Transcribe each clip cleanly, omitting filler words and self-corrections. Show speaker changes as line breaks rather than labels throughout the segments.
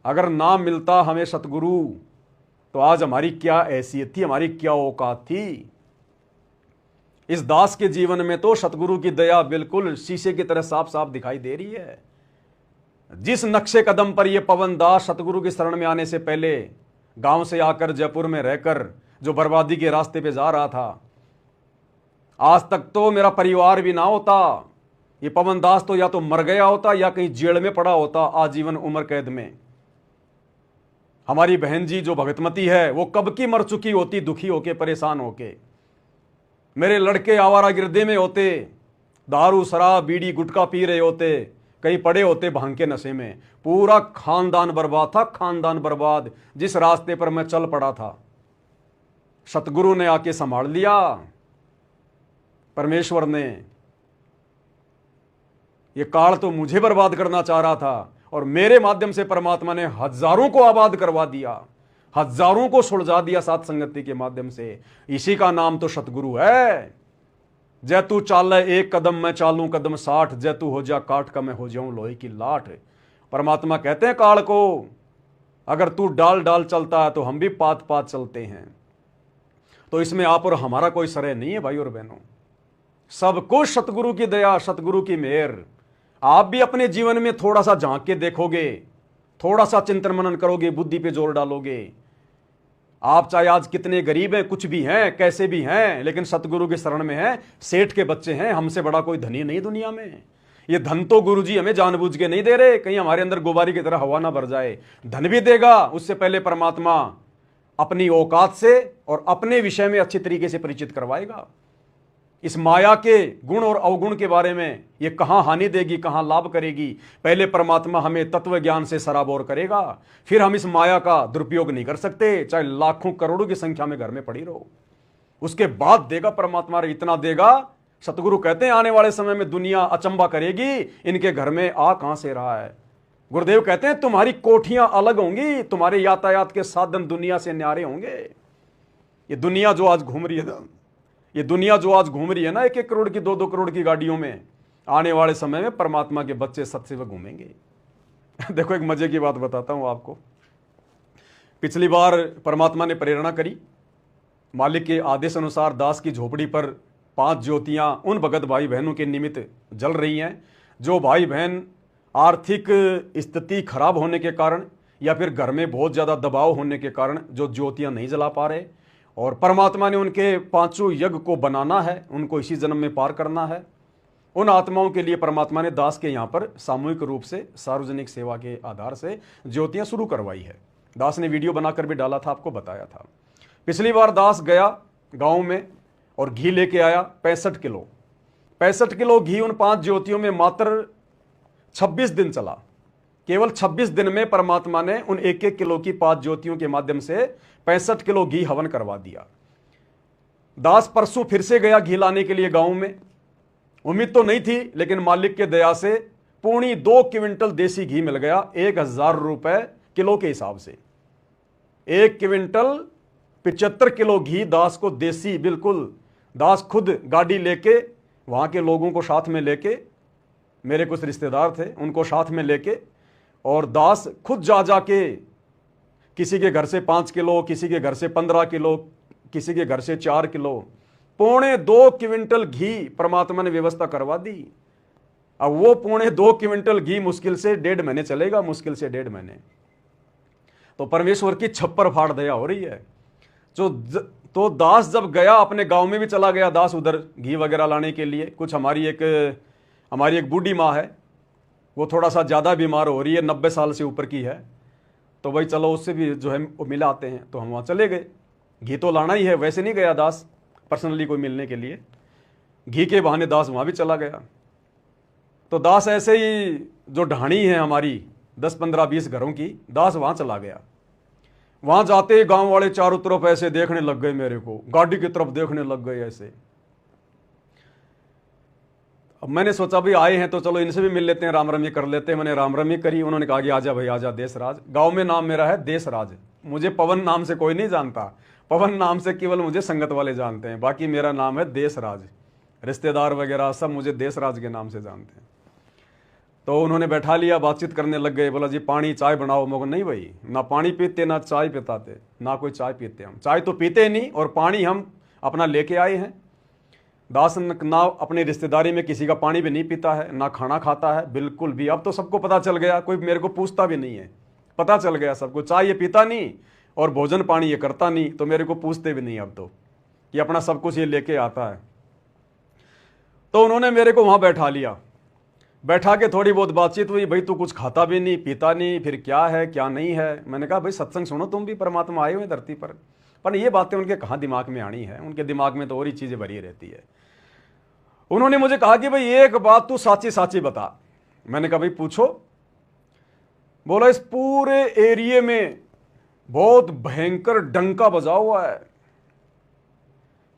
अगर ना मिलता हमें सतगुरु तो आज हमारी क्या हैसियत थी, हमारी क्या औकात थी। इस दास के जीवन में तो सतगुरु की दया बिल्कुल शीशे की तरह साफ साफ दिखाई दे रही है। जिस नक्शे कदम पर यह पवन दास सतगुरु की शरण में आने से पहले गांव से आकर जयपुर में रहकर जो बर्बादी के रास्ते पे जा रहा था, आज तक तो मेरा परिवार भी ना होता, ये पवन दास तो या तो मर गया होता या कहीं जेल में पड़ा होता आजीवन उम्र कैद में। हमारी बहन जी जो भगतमती है वो कब की मर चुकी होती, दुखी होके परेशान होके। मेरे लड़के आवारा गिरदे में होते, दारू शराब बीड़ी गुटखा पी रहे होते, कहीं पड़े होते भांग के नशे में। पूरा खानदान बर्बाद था, खानदान बर्बाद। जिस रास्ते पर मैं चल पड़ा था सतगुरु ने आके संभाल लिया। परमेश्वर ने, ये काल तो मुझे बर्बाद करना चाह रहा था और मेरे माध्यम से परमात्मा ने हजारों को आबाद करवा दिया, हजारों को सुलझा दिया सात संगति के माध्यम से। इसी का नाम तो सतगुरु है। जय तू चाल एक कदम मैं चालूं कदम 60, जय तू हो जा काठ का मैं हो जाऊं लोहे की लाठ। परमात्मा कहते हैं काल को, अगर तू डाल डाल चलता है तो हम भी पात पात चलते हैं। तो इसमें आप और हमारा कोई श्रेय नहीं है भाई और बहनों, सब कुछ सतगुरु की दया, सतगुरु की मेहर। आप भी अपने जीवन में थोड़ा सा झांक के देखोगे, थोड़ा सा चिंतन मनन करोगे, बुद्धि पे जोर डालोगे, आप चाहे आज कितने गरीब हैं, कुछ भी हैं, कैसे भी हैं, लेकिन सतगुरु के शरण में हैं, सेठ के बच्चे हैं, हमसे बड़ा कोई धनी नहीं दुनिया में। ये धन तो गुरुजी हमें जानबूझ के नहीं दे रहे, कहीं हमारे अंदर गुबारी की तरह हवा ना भर जाए। धन भी देगा, उससे पहले परमात्मा अपनी औकात से और अपने विषय में अच्छी तरीके से परिचित करवाएगा। इस माया के गुण और अवगुण के बारे में, ये कहां हानि देगी कहां लाभ करेगी, पहले परमात्मा हमें तत्व ज्ञान से सराबोर करेगा। फिर हम इस माया का दुरुपयोग नहीं कर सकते, चाहे लाखों करोड़ों की संख्या में घर में पड़ी रहो। उसके बाद देगा परमात्मा, इतना देगा। सतगुरु कहते हैं आने वाले समय में दुनिया अचंबा करेगी, इनके घर में आ कहां से रहा है। गुरुदेव कहते हैं तुम्हारी कोठियां अलग होंगी, तुम्हारे यातायात के साधन दुनिया से न्यारे होंगे। ये दुनिया जो आज घूम रही है ना, ये दुनिया जो आज घूम रही है ना, 1-1 करोड़ की 2-2 करोड़ की गाड़ियों में, आने वाले समय में परमात्मा के बच्चे सतसेवक घूमेंगे। देखो एक मजे की बात बताता हूं आपको। पिछली बार परमात्मा ने प्रेरणा करी, मालिक के आदेश अनुसार दास की झोपड़ी पर 5 ज्योतियां उन भगत भाई बहनों के निमित्त जल रही हैं जो भाई बहन आर्थिक स्थिति खराब होने के कारण या फिर घर में बहुत ज़्यादा दबाव होने के कारण जो ज्योतियां नहीं जला पा रहे, और परमात्मा ने उनके 5 यज्ञ को बनाना है, उनको इसी जन्म में पार करना है। उन आत्माओं के लिए परमात्मा ने दास के यहाँ पर सामूहिक रूप से सार्वजनिक सेवा के आधार से ज्योतियां शुरू करवाई है। दास ने वीडियो बनाकर भी डाला था, आपको बताया था। पिछली बार दास गया गांव में और घी लेके आया 65 किलो। 65 किलो घी उन 5 ज्योतियों में मात्र 26 दिन चला। केवल 26 दिन में परमात्मा ने उन 1-1 किलो की 5 ज्योतियों के माध्यम से 65 किलो घी हवन करवा दिया। दास परसों फिर से गया घी लाने के लिए गांव में। उम्मीद तो नहीं थी, लेकिन मालिक के दया से पूर्ण 2 क्विंटल देसी घी मिल गया, 1000 रुपए किलो के हिसाब से। 1 क्विंटल 75 किलो घी दास को देसी, बिल्कुल दास खुद गाड़ी लेके, वहां के लोगों को साथ में लेके, मेरे कुछ रिश्तेदार थे उनको साथ में लेके, और दास खुद जा जाके किसी के घर से 5 किलो, किसी के घर से 15 किलो, किसी के घर से 4 किलो, पौने 2 क्विंटल घी परमात्मा ने व्यवस्था करवा दी। अब वो पौने 2 क्विंटल घी मुश्किल से 1.5 महीने चलेगा, मुश्किल से 1.5 महीने। तो परमेश्वर की छप्पर फाड़ दया हो रही है। तो दास जब गया, अपने गांव में भी चला गया दास उधर घी वगैरह लाने के लिए। कुछ हमारी एक बूढ़ी माँ है, वो थोड़ा सा ज़्यादा बीमार हो रही है, 90 साल से ऊपर की है। तो भाई चलो उससे भी जो है वो मिला आते हैं, तो हम वहाँ चले गए। घी तो लाना ही है, वैसे नहीं गया दास पर्सनली कोई मिलने के लिए, घी के बहाने दास वहाँ भी चला गया। तो दास ऐसे ही जो ढाणी है हमारी 10-15-20 घरों की, दास वहाँ चला गया। वहाँ जाते ही गाँव वाले चारों तरफ ऐसे देखने लग गए मेरे को, गाड़ी की तरफ देखने लग गए ऐसे। अब मैंने सोचा भाई आए हैं तो चलो इनसे भी मिल लेते हैं, राम रमी कर लेते हैं। मैंने राम रमी करी, उन्होंने कहा कि आजा भाई आजा देशराज। गांव में नाम मेरा है देशराज, मुझे पवन नाम से कोई नहीं जानता, पवन नाम से केवल मुझे संगत वाले जानते हैं, बाकी मेरा नाम है देशराज। रिश्तेदार वगैरह सब मुझे देशराज के नाम से जानते हैं। तो उन्होंने बैठा लिया, बातचीत करने लग गए। बोला जी पानी चाय बनाओ। मैं नहीं भाई, ना पानी पीते ना चाय पिताते, ना कोई चाय पीते। हम चाय तो पीते नहीं, और पानी हम अपना लेके आए हैं। दास ना अपनी रिश्तेदारी में किसी का पानी भी नहीं पीता है, ना खाना खाता है, बिल्कुल भी। अब तो सबको पता चल गया, कोई मेरे को पूछता भी नहीं है, पता चल गया सबको। चाय ये पीता नहीं और भोजन पानी ये करता नहीं, तो मेरे को पूछते भी नहीं अब तो, कि अपना सब कुछ ये लेके आता है। तो उन्होंने मेरे को वहां बैठा लिया, बैठा के थोड़ी बहुत बातचीत हुई। भाई तू कुछ खाता भी नहीं पीता नहीं, फिर क्या है क्या नहीं है। मैंने कहा भाई सत्संग सुनो, तुम भी परमात्मा आए हुए धरती पर ये बातें उनके कहाँ दिमाग में आनी है, उनके दिमाग में तो और ही चीजें भरी रहती है। उन्होंने मुझे कहा कि भाई एक बात तू साची साची बता। मैंने कहा भाई पूछो। बोला इस पूरे एरिया में बहुत भयंकर डंका बजा हुआ है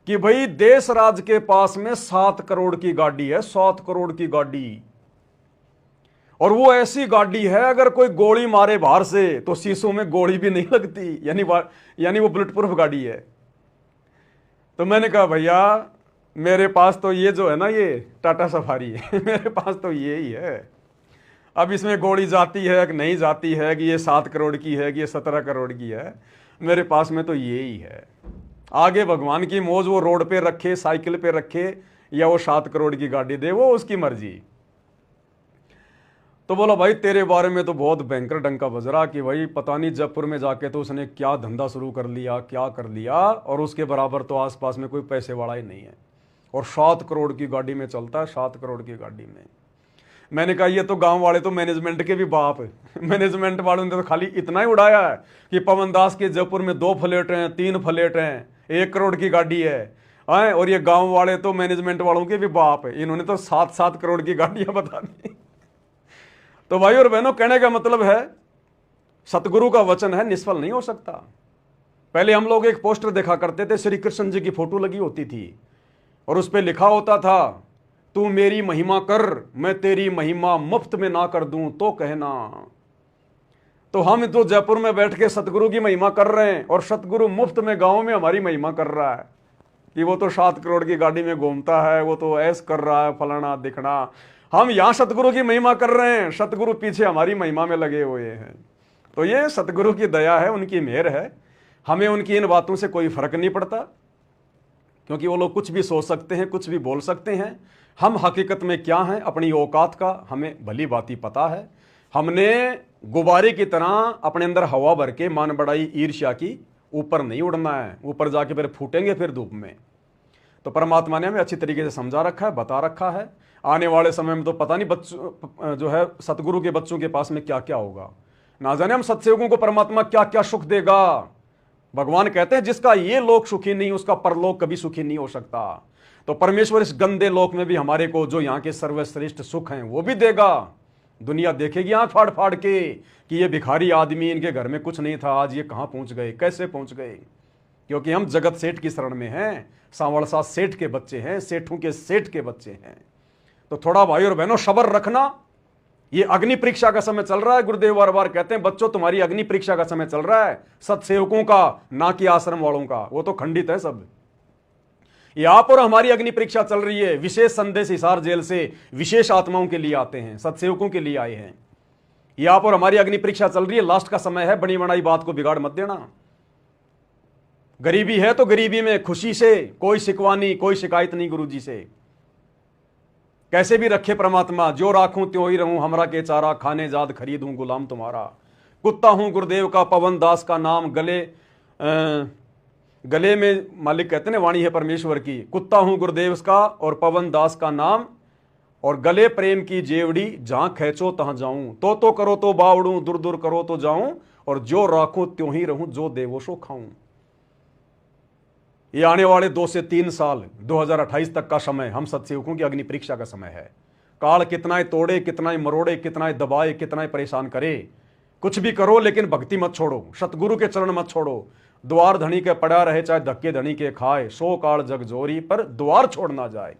कि भाई देश राज के पास में 7 करोड़ की गाड़ी है, 7 करोड़ की गाड़ी। और वो ऐसी गाड़ी है अगर कोई गोली मारे बाहर से तो शीशों में गोली भी नहीं लगती, यानी वो बुलेट प्रूफ गाड़ी है। तो मैंने कहा भैया मेरे पास तो ये जो है ना, ये टाटा सफारी है मेरे पास तो ये ही है। अब इसमें गोली जाती है कि नहीं जाती है, कि ये 7 करोड़ की है कि ये 17 करोड़ की है, मेरे पास में तो ये ही है। आगे भगवान की मौज, वो रोड पे रखे, साइकिल पे रखे, या वो 7 करोड़ की गाड़ी दे, वो उसकी मर्जी। तो बोला भाई तेरे बारे में तो बहुत भयंकर डंका बज रहा कि भाई पता नहीं जयपुर में जाके तो उसने क्या धंधा शुरू कर लिया, क्या कर लिया, और उसके बराबर तो आसपास में कोई पैसे वाला ही नहीं है, और 7 करोड़ की गाड़ी में चलता है, 7 करोड़ की गाड़ी में। मैंने कहा ये तो गांव वाले तो मैनेजमेंट के भी बाप है मैनेजमेंट वालों ने तो खाली इतना ही उड़ाया है कि पवन दास के जयपुर में 2 फ्लैट हैं, 3 फ्लैट हैं, 1 करोड़ की गाड़ी है। और ये गांव वाले तो मैनेजमेंट वालों के भी बाप है, इन्होंने तो 7-7 करोड़ की गाड़ियां बता दी। तो भाई और बहनों, कहने का मतलब है सतगुरु का वचन है, निष्फल नहीं हो सकता। पहले हम लोग एक पोस्टर देखा करते थे, श्री कृष्ण जी की फोटो लगी होती थी और उस पर लिखा होता था तू मेरी महिमा कर, मैं तेरी महिमा मुफ्त में ना कर दूं तो कहना। तो हम तो जयपुर में बैठ के सतगुरु की महिमा कर रहे हैं, और सतगुरु मुफ्त में गांव में हमारी महिमा कर रहा है कि वो तो 7 करोड़ की गाड़ी में घूमता है, वो तो ऐस कर रहा है, फलाना दिखना। हम यहां सतगुरु की महिमा कर रहे हैं, सतगुरु पीछे हमारी महिमा में लगे हुए हैं। तो ये सतगुरु की दया है, उनकी मेहर है। हमें उनकी इन बातों से कोई फर्क नहीं पड़ता, क्योंकि वो लोग कुछ भी सोच सकते हैं, कुछ भी बोल सकते हैं। हम हकीकत में क्या हैं, अपनी औकात का हमें भली बाती पता है। हमने गुब्बारे की तरह अपने अंदर हवा भर के मान बढ़ाई ईर्ष्या की ऊपर नहीं उड़ना है, ऊपर जाके फिर फूटेंगे फिर धूप में। तो परमात्मा ने हमें अच्छी तरीके से समझा रखा है, बता रखा है। आने वाले समय में तो पता नहीं बच्चों जो है सतगुरु के बच्चों के पास में क्या क्या होगा, ना जाने हम सत्संगों को परमात्मा क्या क्या सुख देगा। भगवान कहते हैं जिसका ये लोक सुखी नहीं उसका परलोक कभी सुखी नहीं हो सकता। तो परमेश्वर इस गंदे लोक में भी हमारे को जो यहाँ के सर्वश्रेष्ठ सुख हैं वो भी देगा। दुनिया देखेगी आंख फाड़ फाड़ के कि ये भिखारी आदमी, इनके घर में कुछ नहीं था, आज ये कहाँ पहुंच गए, कैसे पहुंच गए। क्योंकि हम जगत सेठ की शरण में हैं, सांवरसा सेठ के बच्चे हैं, सेठों के सेठ के बच्चे हैं। तो थोड़ा भाई और बहनों सब्र रखना। ये अग्नि परीक्षा का समय चल रहा है। गुरुदेव बार बार कहते हैं बच्चों तुम्हारी अग्नि परीक्षा का समय चल रहा है, सत्सेवकों का, ना कि आश्रम वालों का, वो तो खंडित है सब। यहां पर हमारी अग्नि परीक्षा चल रही है। विशेष संदेश हिसार जेल से विशेष आत्माओं के लिए आते हैं, सत्सेवकों के लिए आए हैं। यहां पर हमारी अग्नि परीक्षा चल रही है। लास्ट का समय है, बड़ी बनाई बात को बिगाड़ मत देना। गरीबी है तो गरीबी में खुशी से, कोई शिकवा नहीं, कोई शिकायत नहीं गुरु जी से। कैसे भी रखे परमात्मा, जो राखूं त्यों ही रहूं, हमरा के चारा खाने जाद खरीदूं गुलाम तुम्हारा। कुत्ता हूं गुरुदेव का, पवन दास का नाम गले में मालिक कहते हैं वाणी है परमेश्वर की। कुत्ता हूं गुरुदेव का और पवन दास का नाम, और गले प्रेम की जेवड़ी, जहां खैचो तहां जाऊं। तो करो तो बावड़ूं, दूर दूर करो तो जाऊं, और जो राखूं त्यों ही रहूं, जो देवो सो खाऊं। ये आने वाले 2 से 3 साल 2028 तक का समय हम सत्सेवकों की अग्नि परीक्षा का समय है। काल कितना ही तोड़े, कितना ही मरोड़े, कितना ही दबाए, कितना ही परेशान करे, कुछ भी करो लेकिन भक्ति मत छोड़ो, सतगुरु के चरण मत छोड़ो। द्वार धनी के पड़ा रहे चाहे धक्के धनी के खाए, सो काल जग जोरी, पर द्वार छोड़ ना जाए।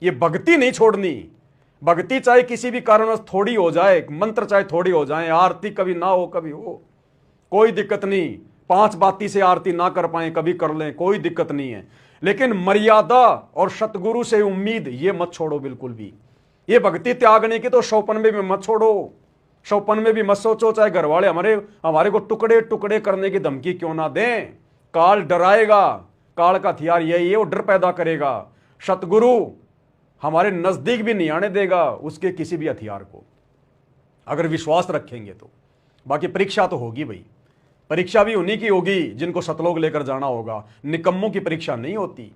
ये भक्ति नहीं छोड़नी। भक्ति चाहे किसी भी कारणवश थोड़ी हो जाए, मंत्र चाहे थोड़ी हो जाए, आरती कभी ना हो कभी हो, कोई दिक्कत नहीं। 5 बाती से आरती ना कर पाए कभी कर लें, कोई दिक्कत नहीं है। लेकिन मर्यादा और सतगुरु से उम्मीद ये मत छोड़ो बिल्कुल भी। ये भक्ति त्यागने की तो 195 में मत छोड़ो, 195 में भी मत सोचो, चाहे घर वाले हमारे को टुकड़े टुकड़े करने की धमकी क्यों ना दें। काल डराएगा, काल का हथियार यही है, वो डर पैदा करेगा। सतगुरु हमारे नजदीक भी नहीं आने देगा उसके किसी भी हथियार को, अगर विश्वास रखेंगे तो। बाकी परीक्षा तो होगी भाई, परीक्षा भी उन्हीं की होगी जिनको सतलोक लेकर जाना होगा। निकम्मों की परीक्षा नहीं होती।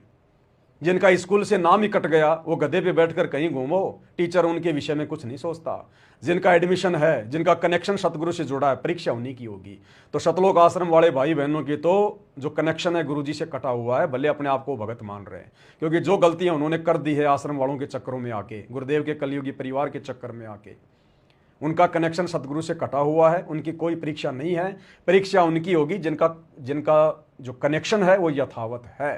जिनका स्कूल से नाम ही कट गया वो गधे पे बैठकर कहीं घूमो, टीचर उनके विषय में कुछ नहीं सोचता। जिनका एडमिशन है, जिनका कनेक्शन सतगुरु से जुड़ा है, परीक्षा उन्हीं की होगी। तो सतलोक आश्रम वाले भाई बहनों की तो जो कनेक्शन है गुरुजी से कटा हुआ है, भले अपने आप को भगत मान रहे हैं, क्योंकि जो गलतियां उन्होंने कर दी है आश्रम वालों के चक्करों में आके, गुरुदेव के कलयुगी परिवार के चक्कर में आके, उनका कनेक्शन सतगुरु से कटा हुआ है। उनकी कोई परीक्षा नहीं है, परीक्षा उनकी होगी जिनका जो कनेक्शन है वो यथावत है।